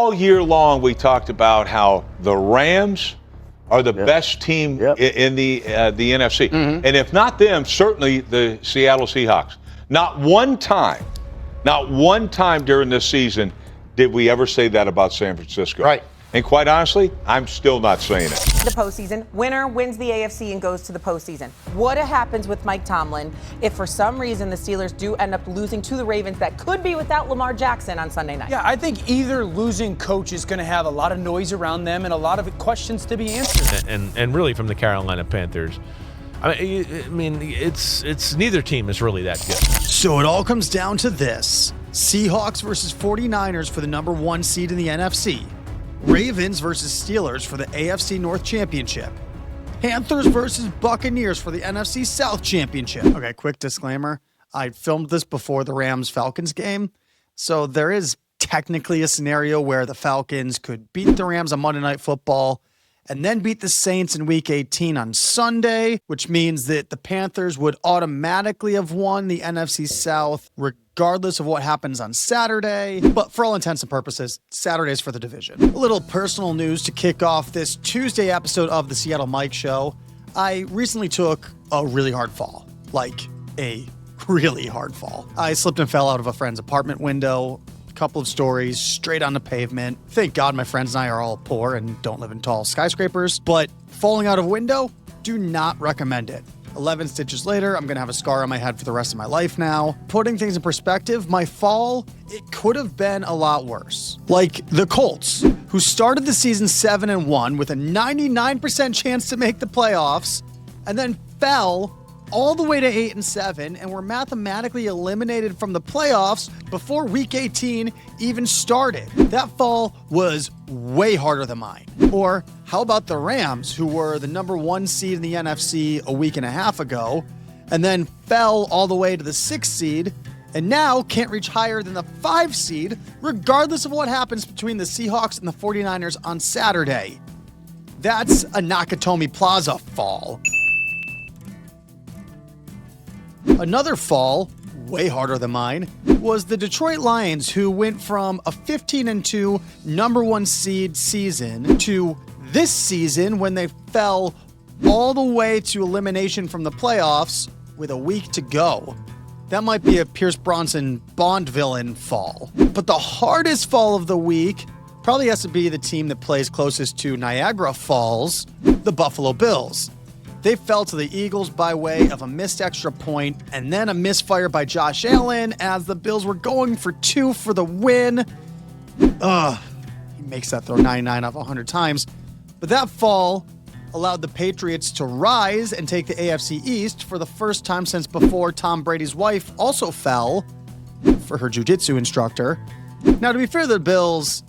all year long we talked about how the Rams are the best team in the NFC. And if not them, certainly the Seattle Seahawks. Not one time during this season did we ever say that about San Francisco. Right. And quite honestly, I'm still not saying it. The postseason. Winner wins the AFC and goes to the postseason. What happens with Mike Tomlin if for some reason the Steelers do end up losing to the Ravens that could be without Lamar Jackson on Sunday night? Yeah, I think either losing coach is going to have a lot of noise around them and a lot of questions to be answered. And really from the Carolina Panthers, I mean, it's neither team is really that good. So it all comes down to this. Seahawks versus 49ers for the number 1 seed in the NFC. Ravens versus Steelers for the AFC North Championship. Panthers versus Buccaneers for the NFC South Championship. Okay, quick disclaimer. I filmed this before the Rams-Falcons game, so there is technically a scenario where the Falcons could beat the Rams on Monday Night Football and then beat the Saints in Week 18 on Sunday, which means that the Panthers would automatically have won the NFC South regardless of what happens on Saturday. But for all intents and purposes, Saturday's for the division. A little personal news to kick off this Tuesday episode of the Seattle Mike Show. I recently took a really hard fall. Like a really hard fall. I slipped and fell out of a friend's apartment window. Couple of stories straight on the pavement. Thank God my friends and I are all poor and don't live in tall skyscrapers, but falling out of a window, do not recommend it. 11 stitches later, I'm gonna have a scar on my head for the rest of my life now. Putting things in perspective, my fall, it could have been a lot worse. Like the Colts, who started the season 7-1 with a 99% chance to make the playoffs, and then fell all the way to 8-7 and were mathematically eliminated from the playoffs before Week 18 even started. That fall was way harder than mine. Or how about the Rams, who were the number 1 seed in the NFC a week and a half ago, and then fell all the way to the 6th seed, and now can't reach higher than the 5 seed, regardless of what happens between the Seahawks and the 49ers on Saturday. That's a Nakatomi Plaza fall. Another fall, way harder than mine, was the Detroit Lions, who went from a 15-2 number 1 seed season to this season when they fell all the way to elimination from the playoffs with a week to go. That might be a Pierce Bronson Bond villain fall. But the hardest fall of the week probably has to be the team that plays closest to Niagara Falls, the Buffalo Bills. They fell to the Eagles by way of a missed extra point and then a misfire by Josh Allen as the Bills were going for 2 for the win. He makes that throw 99 out of 100 times. But that fall allowed the Patriots to rise and take the AFC East for the first time since before Tom Brady's wife also fell for her jiu-jitsu instructor. Now, to be fair to the Bills,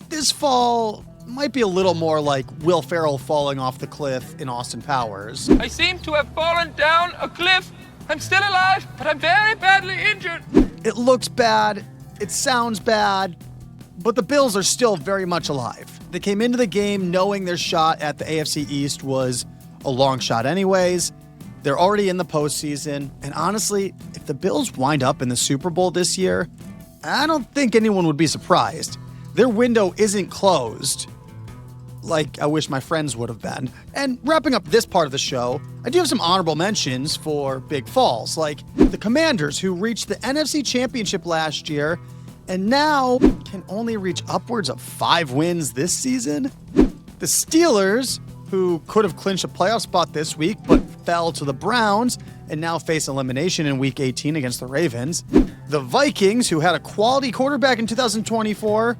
this fall might be a little more like Will Ferrell falling off the cliff in Austin Powers. I seem to have fallen down a cliff. I'm still alive, but I'm very badly injured. It looks bad, it sounds bad, but the Bills are still very much alive. They came into the game knowing their shot at the AFC East was a long shot anyways. They're already in the postseason, and honestly, if the Bills wind up in the Super Bowl this year, I don't think anyone would be surprised. Their window isn't closed, like I wish my friends would have been. And wrapping up this part of the show, I do have some honorable mentions for big falls, like the Commanders, who reached the NFC Championship last year and now can only reach upwards of 5 wins this season. The Steelers, who could have clinched a playoff spot this week but fell to the Browns and now face elimination in Week 18 against the Ravens. The Vikings, who had a quality quarterback in 2024,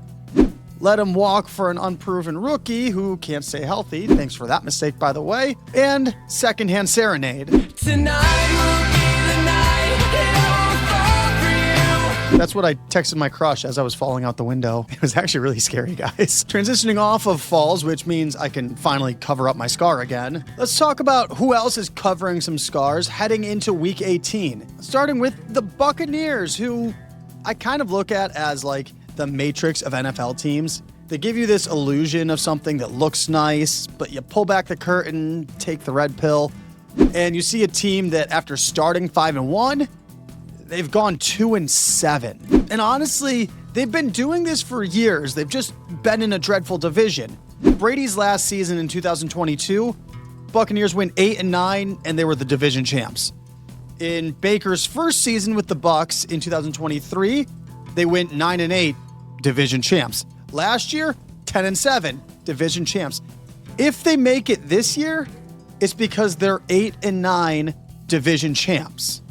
let him walk for an unproven rookie who can't stay healthy. Thanks for that mistake, by the way. And Secondhand Serenade. Tonight will be the night it all fall for you. That's what I texted my crush as I was falling out the window. It was actually really scary, guys. Transitioning off of falls, which means I can finally cover up my scar again. Let's talk about who else is covering some scars heading into Week 18. Starting with the Buccaneers, who I kind of look at as like the matrix of NFL teams. They give you this illusion of something that looks nice, but you pull back the curtain, take the red pill, and you see a team that after starting 5-1, they've gone 2-7. And honestly, They've been doing this for years. They've just been in a dreadful division. Brady's last season in 2022, Buccaneers win 8-9, and they were the division champs. In Baker's first season with the Bucs in 2023, they went 9-8, division champs. Last year, 10-7, division champs. If they make it this year, it's because they're 8-9 division champs.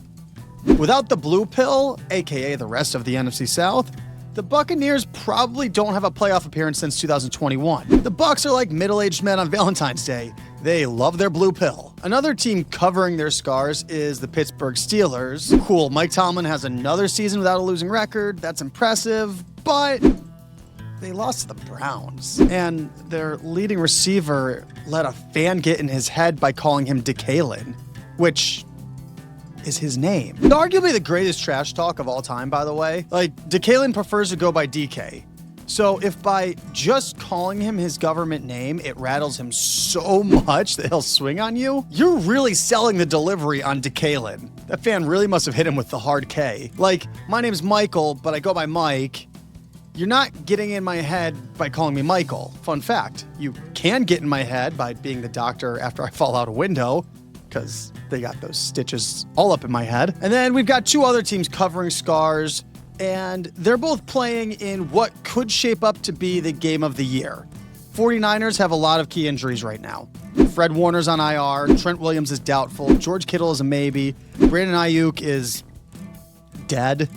Without the blue pill, aka the rest of the NFC South, the Buccaneers probably don't have a playoff appearance since 2021. The Bucs are like middle-aged men on Valentine's Day. They love their blue pill. Another team covering their scars is the Pittsburgh Steelers. Cool, Mike Tomlin has another season without a losing record. That's impressive, but they lost to the Browns. And their leading receiver let a fan get in his head by calling him DeKalen, which is his name. Arguably the greatest trash talk of all time, by the way. Like, DeKalen prefers to go by DK. So if by just calling him his government name, it rattles him so much that he'll swing on you, you're really selling the delivery on DeKalen. That fan really must have hit him with the hard K. Like, my name's Michael, but I go by Mike. You're not getting in my head by calling me Michael. Fun fact, you can get in my head by being the doctor after I fall out a window, because they got those stitches all up in my head. And then we've got two other teams covering scars, and they're both playing in what could shape up to be the game of the year. 49ers have a lot of key injuries right now. Fred Warner's on IR, Trent Williams is doubtful, George Kittle is a maybe, Brandon Ayuk is dead,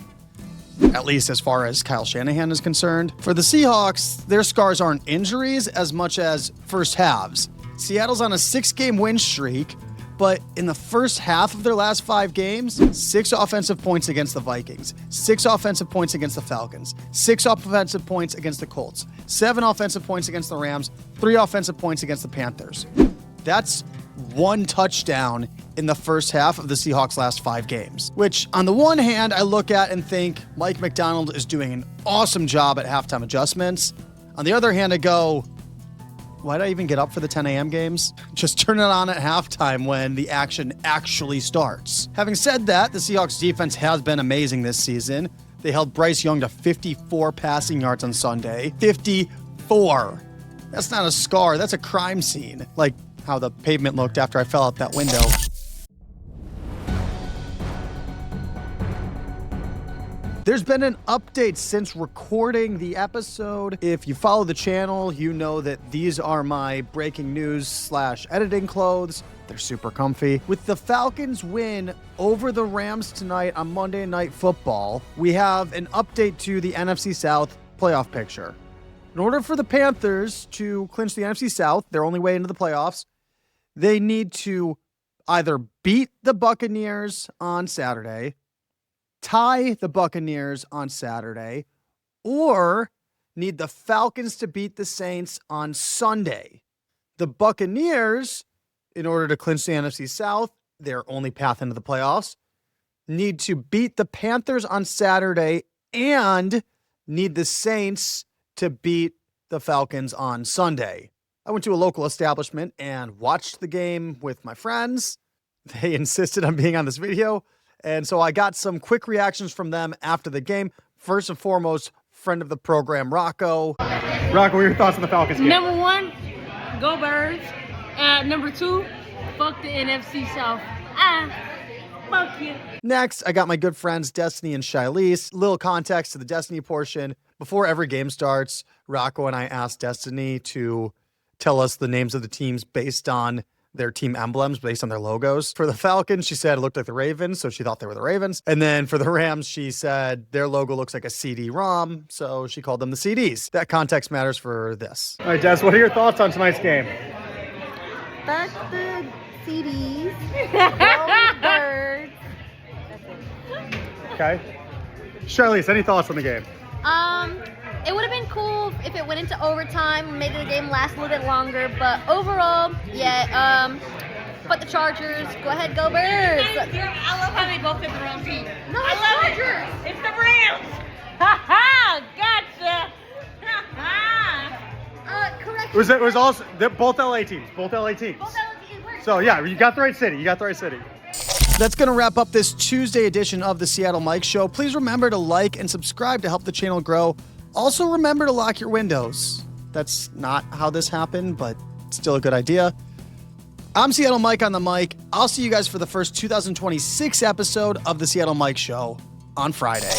at least as far as Kyle Shanahan is concerned. For the Seahawks, their scars aren't injuries as much as first halves. Seattle's on a 6-game win streak, but in the first half of their last 5 games, 6 offensive points against the Vikings, 6 offensive points against the Falcons, 6 offensive points against the Colts, 7 offensive points against the Rams, 3 offensive points against the Panthers. That's 1 touchdown in the first half of the Seahawks' last 5 games, which on the one hand, I look at and think Mike McDonald is doing an awesome job at halftime adjustments. On the other hand, I go, why'd I even get up for the 10 a.m. games? Just turn it on at halftime when the action actually starts. Having said that, the Seahawks defense has been amazing this season. They held Bryce Young to 54 passing yards on Sunday. 54. That's not a scar, that's a crime scene. Like how the pavement looked after I fell out that window. There's been an update since recording the episode. If you follow the channel, you know that these are my breaking news / editing clothes. They're super comfy. With the Falcons win over the Rams tonight on Monday Night Football, we have an update to the NFC South playoff picture. In order for the Panthers to clinch the NFC South, their only way into the playoffs, they need to either beat the Buccaneers on Saturday, tie the Buccaneers on Saturday, or need the Falcons to beat the Saints on Sunday. The Buccaneers, in order to clinch the NFC South, their only path into the playoffs, need to beat the Panthers on Saturday and need the Saints to beat the Falcons on Sunday. I went to a local establishment and watched the game with my friends. They insisted on being on this video. And so I got some quick reactions from them after the game. First and foremost, friend of the program, Rocco. Rocco, what are your thoughts on the Falcons game? Number 1, go Birds. Number 2, fuck the NFC South. Fuck you. Next, I got my good friends, Destiny and Shilese. Little context to the Destiny portion. Before every game starts, Rocco and I asked Destiny to tell us the names of the teams based on their team emblems, based on their logos. For the Falcons, she said it looked like the Ravens, so she thought they were the Ravens. And then for the Rams, she said their logo looks like a CD-ROM, so she called them the CDs. That context matters for this. All right, Des, what are your thoughts on tonight's game? Fuck the CDs. Go Birds. Okay. Charlize, any thoughts on the game? It would have been cool if it went into overtime, made the game last a little bit longer, but overall, yeah, but the Chargers, go ahead, go Birds. I love how they both picked the wrong team. No, it's Chargers. It's the Rams. Ha ha! Gotcha. Ha ha! Correct. It was also both LA teams. Both LA teams. Both LSU, it works. So yeah, you got the right city. That's going to wrap up this Tuesday edition of the Seattle Mike Show. Please remember to like and subscribe to help the channel grow. Also, remember to lock your windows. That's not how this happened, but still a good idea. I'm Seattle Mike on the mic. I'll see you guys for the first 2026 episode of the Seattle Mike Show on Friday.